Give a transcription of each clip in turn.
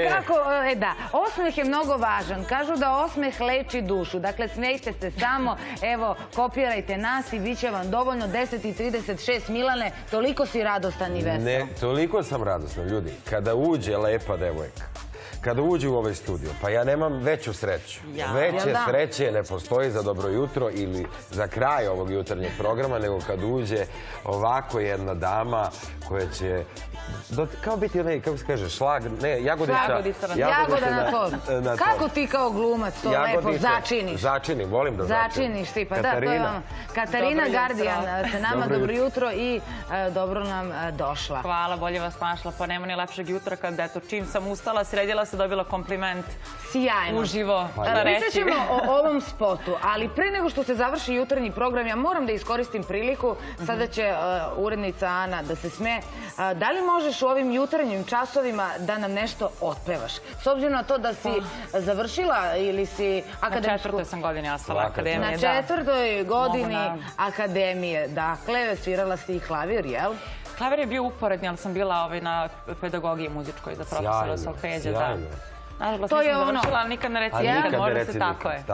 Kako, da, osmeh je mnogo važan. Kažu da osmeh leči dušu. Dakle, smejte se samo, evo, kopirajte nas i bit će vam dovoljno. 10:36, Milane, toliko si radostan i vesel. Ne, toliko sam radostan, ljudi. Kada uđe lepa devojka, kada uđe u ovaj studio, pa ja nemam veću sreću. Veće sreće ne postoji za dobro jutro ili za kraj ovog jutarnjeg programa, nego kad uđe ovako jedna dama koja će kao biti onaj, kako se kaže, šlag, ne, jagodica. Jagoda na to. Kako ti kao glumac to lepo začiniš? Začinim, volim da začinim. Začiniš ti, pa da, to je vam. Katarina Gardijan se nama dobro jutro i dobro nam došla. Hvala, bolje vas našla, pa nema ni lepšeg jutra kad, eto, čim sam ustala, sredila se, dobila kompliment. Sjajno. Uživo. Pričat ćemo o ovom spotu, ali pre nego što se završi jutarnji program, ja moram da iskoristim priliku, sada će urednica Ana da se sme. Da li možeš u ovim jutarnjim časovima da nam nešto otpevaš? S obzirom na to da si završila ili si akademsku... Na 4. sam godini ostala akademije, da. Na 4. godini akademije, dakle, svirala si i klavir, jel? Klavir je bio uporedni, ali sam bila na pedagogiji muzičkoj za profesora Solfeđa. Sjajno. Nažalost, nisam završila, ali nikad ne reci nikad, može se tako je.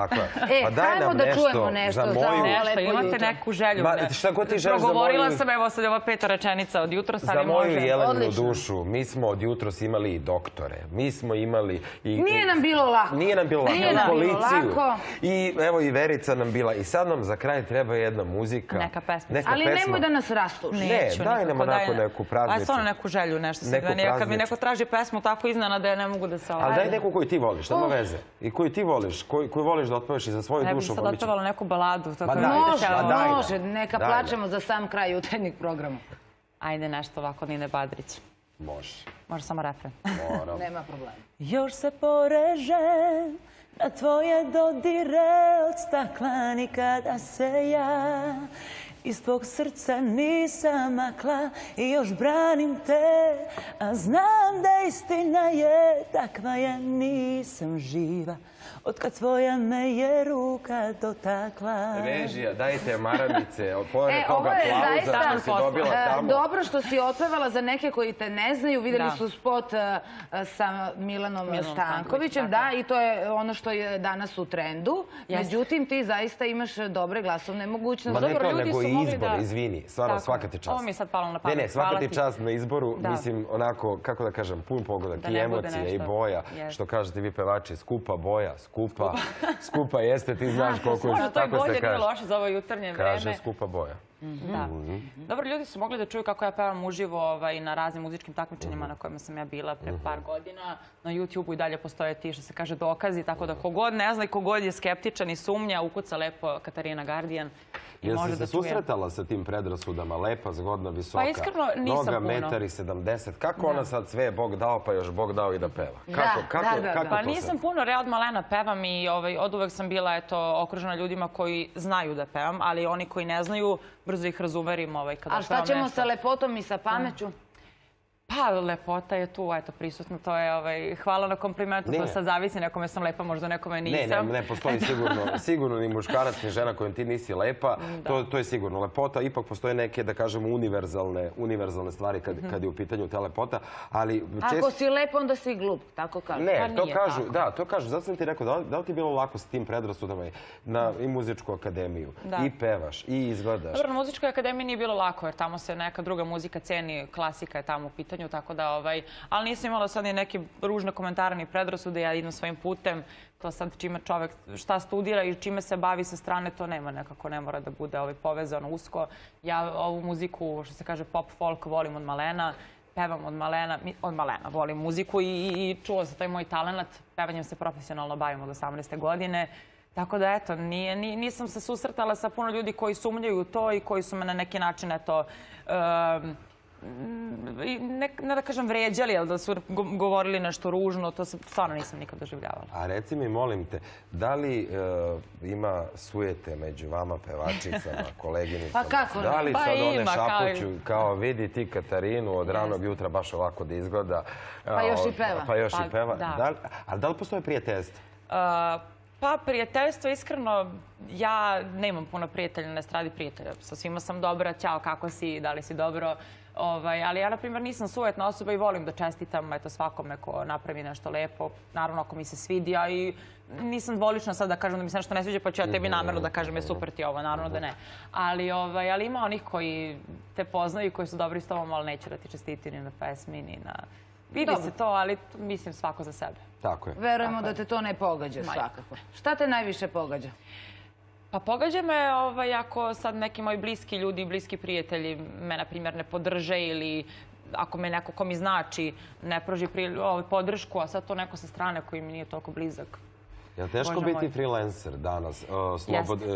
Hajmo da čujemo nešto za ovo lepo jutro. Imate neku želju? Šta god ti želiš za moju... Progovorila sam, evo sad je ova 5. rečenica od jutros, ali može. Za moju Jelenu dušu, mi smo od jutros imali i doktore, mi smo imali i... Nije nam bilo lako. Nije nam bilo lako, i policiju. I evo i Verica nam bila. I sad nam za kraj treba jedna muzika. Neka pesma. Ali nemoj da nas rastuš. Ne, daj nam onako neku prazničnu. Aj, stvarno neku želju, nešto se meni. Kad mi neko traži pesmu tako iznenada, ja ne mogu da se... Neku koju ti voliš, nema veze. I koju ti voliš, koju voliš da otpevaš i za svoju dušu. Ne bih sad otpevala neku baladu. Može, neka plačemo za sam kraj jutarnjeg programa. Ajde nešto ovako, Nine Badrić. Može. Može samo refren. Moram. Nema problema. Još se porežem na tvoje dodire od staklani kada se ja iz tvog srca nisam makla i još branim te, a znam da istina je takva, ja nisam živa otkad tvoja me je ruka dotakla. Režija, dajte maramice, pored tog aplauza što si dobila tamo. Dobro što si otpevala za neke koji te ne znaju, vidjeli su spot sa Milanom Stankovićem, da, i to je ono što je danas u trendu. Međutim, ti zaista imaš dobre glasovne mogućnosti. Ma ne to, nego i izbor, izvini, stvarno svaka ti čast. Ovo mi je sad palo na pamet. Ne, svaka ti čast na izboru, mislim, onako, kako da kažem, pun pogodak i emocije i boja, što kažete vi pevači, skupa boja, skupa jeste, ti znaš koliko je, tako se kaže. To je bolje, nije loše za ovo jutarnje vreme. Kaže skupa boja. Da. Dobro, ljudi su mogli da čuju kako ja pevam uživo na raznim muzičkim takmičenjima na kojima sam ja bila pre par godina. Na YouTube-u i dalje postoje ti, što se kaže, dokazi, tako da kogod ne zna i kogod je skeptičan i sumnja, ukuca lepo Katarina Gardijan i može da čuje. Jesi se susretala sa tim predrasudama? Lepa, zgodna, visoka, pa iskreno nisam puno. Noga 1,70 m. Kako ona sad sve je Bog dao, pa još Bog dao i da peva? Kako pa nisam puno, ja od malena pevam i od uvek sam bila okružena ljudima koji znaju da pevam, ali oni koji ne znaju, brzo ih razumerim kada pevam nešto. A šta ćemo sa lepotom i sa pameću? Pa, lepota je tu, eto, prisutno, to je, hvala na komplimentu, to sad zavisi, nekome sam lepa, možda nekome nisam. Ne postoji sigurno ni muškarac, ni žena kojom ti nisi lepa, to je sigurno. Lepota, ipak postoje neke, da kažemo, univerzalne stvari kad je u pitanju ta lepota, ali... Ako si lep, onda si glup, tako kažu. Ne, to kažu, zato sam ti rekao, da li ti je bilo lako s tim predrasudama i muzičku akademiju, i pevaš, i izgledaš? Dobro, na muzičkoj akademiji nije bilo lako, jer tamo se neka druga muzika ceni, klasika je tamo u pitanju, tako da, ali nisam imala sad ni neke ružne komentare ni predrasude, ja idem svojim putem, to sad čime čovek šta studira i čime se bavi sa strane, to nema nekako, ne mora da bude povezano usko. Ja ovu muziku, što se kaže pop folk, volim od malena, pevam od malena, volim muziku i čuo se taj moj talent, pevanjem se profesionalno bavim od 18. godine, tako da, eto, nisam se susretala sa puno ljudi koji sumnjaju u to i koji su me na neki način, eto, ne da kažem vređali, ali da su govorili nešto ružno, to stvarno nisam nikad doživljavala. A reci mi, molim te, da li ima sujete među vama pevačicama, koleginicama? Pa kako ne? Da li sad one šapuću kao vidi ti Katarinu od ranog jutra baš ovako da izgleda? Pa još i peva. Pa još i peva. Ali da li postoje prijateljstva? Pa prijateljstvo, iskreno, ja nemam puno prijatelja na estradi prijatelja. Sa svima sam dobra, ćao, kako si, da li si dobro. Ali ja, na primjer, nisam sujetna osoba i volim da čestitam svakome ko napravi nešto lepo. Naravno, ako mi se svidi, a i nisam dvolična sad da kažem da mi se nešto ne sviđa, pa ću ja tebi namerno da kažem je super ti ovo, naravno da ne. Ali ima onih koji te poznaju i koji su dobri s tobom, ali neće da ti čestiti ni na pesmi, ni na... Vidi se to, ali mislim svako za sebe. Tako je. Verujemo da te to ne pogađa svakako. Šta te najviše pogađa? Pa pogađa me ako sad neki moji bliski ljudi, bliski prijatelji me, na primjer, ne podrže ili ako me neko ko mi znači ne pruži podršku, a sad to neko sa strane koji mi nije toliko blizak. Je li teško biti freelancer danas?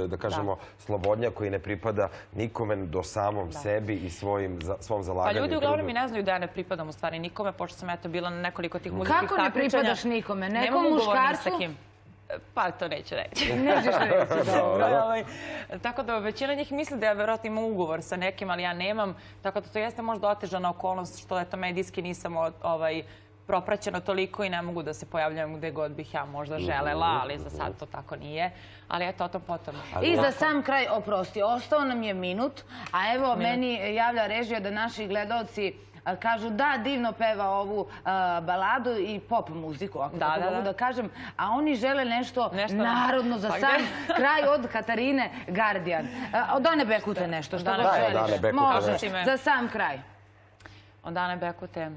Da kažemo, slobodnjak koji ne pripada nikome do samom sebi i svom zalaganju. Pa ljudi uglavnom i ne znaju da ja ne pripadam u stvari nikome, pošto sam bila na nekoliko tih muzičkih takmičenja. Kako ne pripadaš nikome? Nekom muškarcu? Pa to neću reći. Nećeš reći, dobro. Tako da većina njih misli da ja verovatno imam ugovor sa nekim, ali ja nemam. Tako da to jeste možda otežana okolnost što eto medijski nisam propraćena toliko i ne mogu da se pojavljam gde god bih ja možda želela, ali za sad to tako nije. Ali eto, o tom potom. I za sam kraj, oprosti, ostao nam je minut, a evo meni javlja režija da naši gledalci kažu da divno peva ovu baladu i pop muziku, ako tako mogu da kažem, a oni žele nešto narodno za sam kraj od Katarine Gardijan. Od Ane Bekute nešto, što god želiš. Može, za sam kraj. Od Ane Bekute.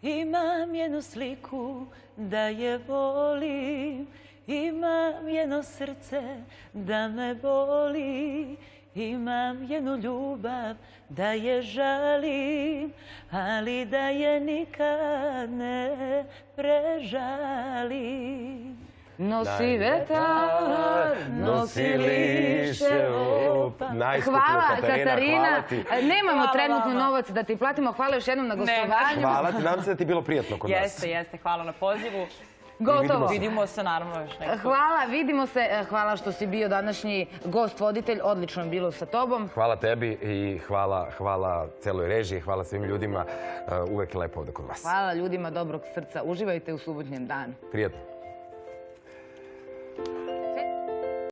Imam jednu sliku da je volim, imam jedno srce da me boli, imam jednu ljubav da je žalim, ali da je nikad ne prežalim. Nosi vetar, nosi liše opa. Hvala, Katarina. Nemamo trenutno novac da ti platimo. Hvala još jednom na gostovanju. Hvala ti, nadam se da ti je bilo prijatno kod nas. Jeste. Hvala na pozivu. Gotovo. Vidimo se naravno još nekako. Hvala, vidimo se. Hvala što si bio današnji gost-voditelj. Odlično je bilo sa tobom. Hvala tebi i hvala celoj režiji, hvala svim ljudima. Uvek je lepo ovde kod vas. Hvala ljudima dobrog srca. Uživajte u subotnjem danu. Prijatno.